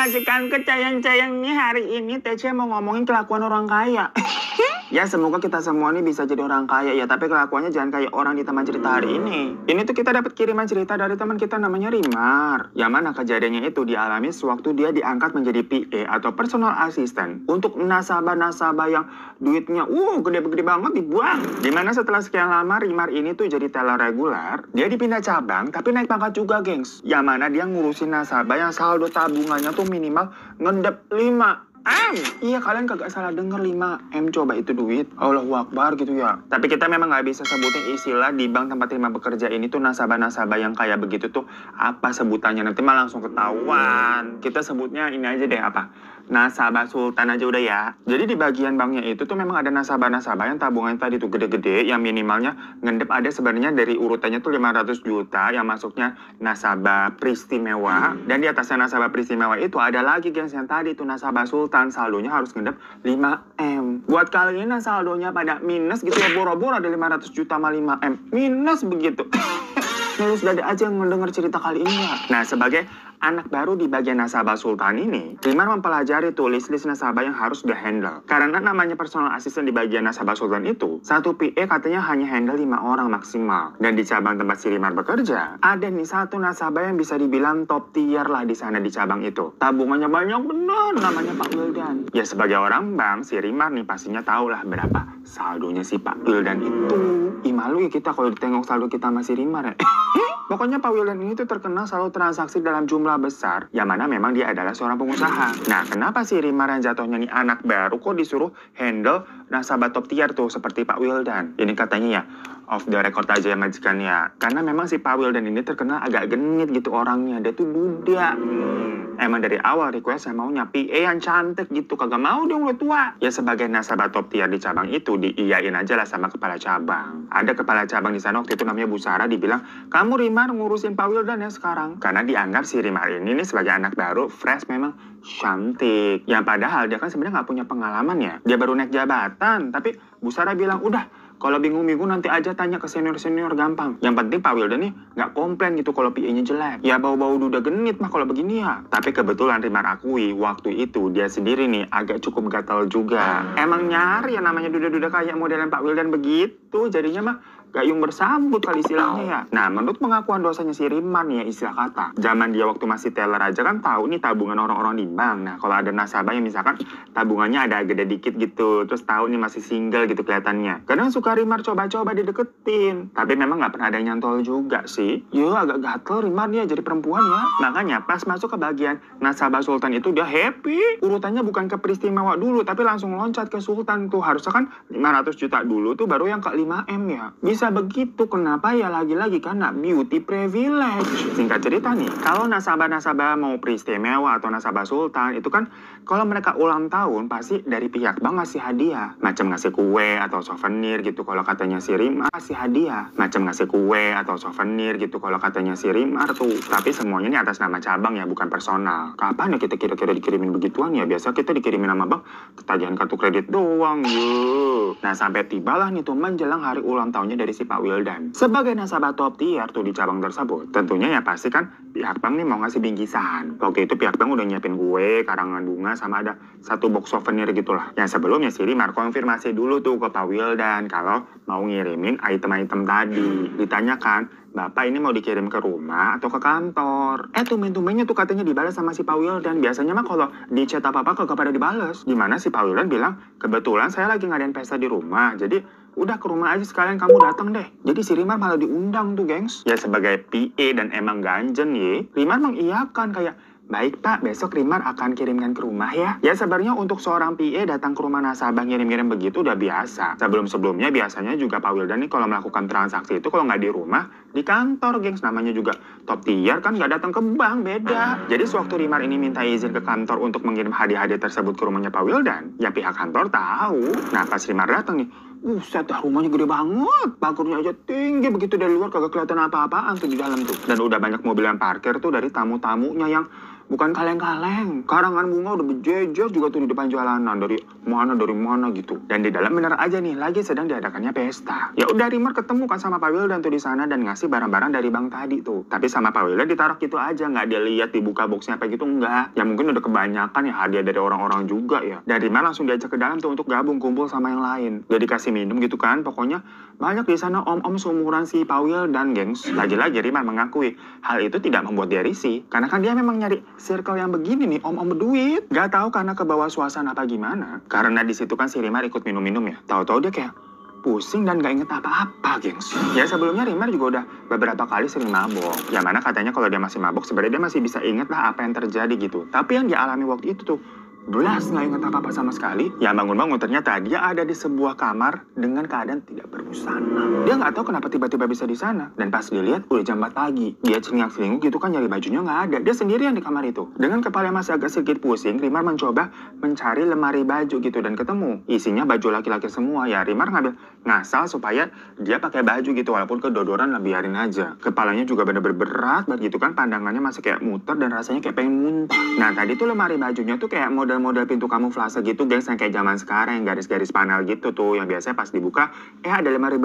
majikanku sayang-sayang nih, hari ini TC mau ngomongin kelakuan orang kaya. Ya semoga kita semua nih bisa jadi orang kaya ya, tapi kelakuannya jangan kayak orang di teman cerita hari ini. Ini tuh kita dapat kiriman cerita dari teman kita namanya Rimar. Yang mana kejadiannya itu dialami sewaktu dia diangkat menjadi PA atau personal assistant untuk nasabah-nasabah yang duitnya gede-gede banget dibuang. Dimana setelah sekian lama Rimar ini tuh jadi teller reguler, dia dipindah cabang tapi naik pangkat juga, gengs. Yang mana dia ngurusin nasabah yang saldo tabungannya tuh minimal ngendep 5 M. Iya, kalian kagak salah denger, 5 M coba itu duit. Allahu Akbar gitu ya. Tapi kita memang nggak bisa sebutin istilah di bank tempat Rimar bekerja ini tuh nasabah-nasabah yang kayak begitu tuh apa sebutannya, nanti malah langsung ketahuan. Kita sebutnya ini aja deh, apa? Nasabah Sultan aja udah ya. Jadi di bagian banknya itu tuh memang ada nasabah-nasabah yang tabungan tadi tuh gede-gede, yang minimalnya ngendep ada sebenarnya dari urutannya tuh 500 juta yang masuknya nasabah Pristimewa. Dan di atasnya nasabah Pristimewa itu ada lagi, gengs, yang tadi tuh nasabah Sultan, saldonya harus ngendep 5 M. Buat kalian yang saldonya pada minus gitu ya, boro-boro ada 500 juta sama 5 M. Minus begitu. Terus dada aja yang mendengar cerita kali ini ya. Nah, sebagai anak baru di bagian nasabah Sultan ini, Rimar mempelajari tuh list-list nasabah yang harus dia handle. Karena namanya personal assistant di bagian nasabah Sultan itu, satu PA katanya hanya handle 5 orang maksimal. Dan di cabang tempat si Rimar bekerja, ada nih satu nasabah yang bisa dibilang top tier lah di sana di cabang itu. Tabungannya banyak bener, namanya Pak Wildan. Ya sebagai orang bank, si Rimar nih pastinya tahu lah berapa saldonya si Pak Wildan itu. Ih, malu ya kita kalau ditengok saldo kita sama si Rimar ya. Pokoknya Pak Wildan ini tuh terkenal selalu transaksi dalam jumlah besar, yang mana memang dia adalah seorang pengusaha. Nah, kenapa si Rimar yang jatuhnya nih anak baru kok disuruh handle nasabah top tier tuh seperti Pak Wildan? Ini katanya ya, off the record aja ya majikan ya. Karena memang si Pak Wildan ini terkenal agak genit gitu orangnya, dia tuh duda. Emang dari awal request saya maunya PA yang cantik gitu, kagak mau dia udah tua. Ya sebagai nasabah top tier di cabang itu, diiyain aja lah sama kepala cabang. Ada kepala cabang di sana waktu itu namanya Bu Sarah, dibilang, kamu Rimar ngurusin Pak Wildan ya sekarang. Karena dianggap si Rimar ini nih sebagai anak baru, fresh, memang cantik. Yang padahal dia kan sebenarnya nggak punya pengalaman ya. Dia baru naik jabatan, tapi Bu Sarah bilang, udah, kalau bingung-bingung nanti aja tanya ke senior-senior gampang. Yang penting Pak Wildan nih nggak komplain gitu kalau PA-nya jelek. Ya bau-bau duda genit mah kalau begini ya. Tapi kebetulan Rimar akui waktu itu dia sendiri nih agak cukup gatal juga. Emang nyari ya namanya duda-duda kayak modelan Pak Wildan begitu. Jadinya mah gayung bersambut kali istilahnya ya. Nah, menurut pengakuan dosanya si Rimar nih ya, istilah kata, zaman dia waktu masih teller aja kan tahu nih tabungan orang-orang di bank. Nah, kalau ada nasabah yang misalkan tabungannya ada gede dikit gitu, terus tahu nih masih single gitu kelihatannya, kadang suka Rimar coba-coba dideketin. Tapi memang nggak pernah ada yang nyantol juga sih. Yo, agak gatel Rimar nih ya jadi perempuan ya. Makanya pas masuk ke bagian nasabah Sultan itu dia happy. Urutannya bukan ke Pristimewa dulu, tapi langsung loncat ke Sultan tuh. Harusnya kan 500 juta dulu tuh baru yang ke 5 M ya. Bisa begitu, kenapa ya? Lagi-lagi karena beauty privilege. Singkat cerita nih, kalau nasabah-nasabah mau Pristimewa atau nasabah Sultan itu kan kalau mereka ulang tahun pasti dari pihak bank ngasih hadiah, macam ngasih kue atau souvenir gitu. Kalau katanya si Rimar ngasih hadiah, macam ngasih kue atau souvenir gitu. Kalau katanya si Rimar tuh, tapi semuanya ini atas nama cabang ya, bukan personal. Kapan ya kita kira-kira dikirimin begituan ya? Biasa kita dikirimin nama bank ketagihan kartu kredit doang yuk. Nah, sampai tibalah nih tuh menjelang hari ulang tahunnya dari si Pak Wildan. Sebagai nasabah top tier tuh di cabang tersebut, tentunya ya pasti kan pihak bank nih mau ngasih bingkisan. Waktu itu pihak bank udah nyiapin kue, karangan bunga, sama ada satu box souvenir gitulah. Yang sebelumnya si Rimar konfirmasi dulu tuh ke Pak Wildan kalau mau ngirimin item-item tadi. Ditanyakan, Bapak ini mau dikirim ke rumah atau ke kantor? Tumben-tumbennya tuh katanya dibalas sama si Pak Wildan. Biasanya mah kalau di chat apa-apa kagak pada dibalas. Dimana si Pak Wildan bilang, kebetulan saya lagi ngadain pesta di rumah, jadi udah ke rumah aja sekalian kamu datang deh. Jadi si Rimar malah diundang tuh, gengs. Ya sebagai PA dan emang ganjen ya, Rimar mengiyakan kayak, baik Pak, besok Rimar akan kirimkan ke rumah ya. Ya sebenarnya untuk seorang PA datang ke rumah nasabah ngirim-ngirim begitu udah biasa. Sebelum-sebelumnya biasanya juga Pak Wildan nih kalau melakukan transaksi itu kalau nggak di rumah, di kantor, gengs. Namanya juga top tier kan, nggak datang ke bank, beda. Jadi sewaktu Rimar ini minta izin ke kantor untuk mengirim hadiah-hadiah tersebut ke rumahnya Pak Wildan, ya pihak kantor tahu. Nah pas Rimar datang nih, buset dah, rumahnya gede banget. Pagarnya aja tinggi begitu, dari luar kagak kelihatan apa-apaan tuh di dalam tuh. Dan udah banyak mobil yang parkir tuh dari tamu-tamunya yang Bukan kaleng-kaleng. Karangan bunga udah berjejer juga tuh di depan jalanan. Dari mana gitu. Dan di dalam bener aja nih, lagi sedang diadakannya pesta. Ya udah Rimar ketemu kan sama Pak Wildan tuh di sana dan ngasih barang-barang dari Bang tadi tuh. Tapi sama Pak Wildan ditaruh gitu aja, nggak dia lihat dibuka boxnya apa gitu, enggak. Ya mungkin udah kebanyakan ya hadiah dari orang-orang juga ya. Dan Rimar langsung diajak ke dalam tuh untuk gabung kumpul sama yang lain. Dia dikasih minum gitu kan, pokoknya banyak di sana om-om seumuran si Pak Wildan, gengs. Lagi-lagi Rimar mengakui hal itu tidak membuat dia risih, karena kan dia memang nyari circle yang begini nih, om-om berduit. Gak tahu karena ke bawah suasana apa gimana. Karena di situ kan si Rimar ikut minum-minum ya. Tahu-tahu dia kayak pusing dan gak inget apa-apa, gengs. Ya sebelumnya Rimar juga udah beberapa kali sering mabok. Yang mana katanya kalau dia masih mabok, sebenarnya dia masih bisa inget lah apa yang terjadi gitu. Tapi yang dia alami waktu itu tuh, belas nggak inget apa-apa sama sekali. Ya bangun-bangun ternyata dia ada di sebuah kamar dengan keadaan tidak berbusana. Dia nggak tahu kenapa tiba-tiba bisa di sana. Dan pas dilihat udah jam 4 pagi. Dia celingak-celinguk gitu kan, nyari bajunya nggak ada. Dia sendirian di kamar itu. Dengan kepala yang masih agak sedikit pusing, Rimar mencoba mencari lemari baju gitu dan ketemu. Isinya baju laki-laki semua. Ya Rimar ngambil ngasal supaya dia pakai baju gitu, walaupun kedodoran lah biarin aja. Kepalanya juga bener-bener berat banget gitu kan, pandangannya masih kayak muter dan rasanya kayak pengen muntah. Nah tadi tuh lemari bajunya tuh kayak model pintu kamuflase gitu, gengs, yang kayak zaman sekarang yang garis-garis panel gitu tuh, yang biasanya pas dibuka ada lemari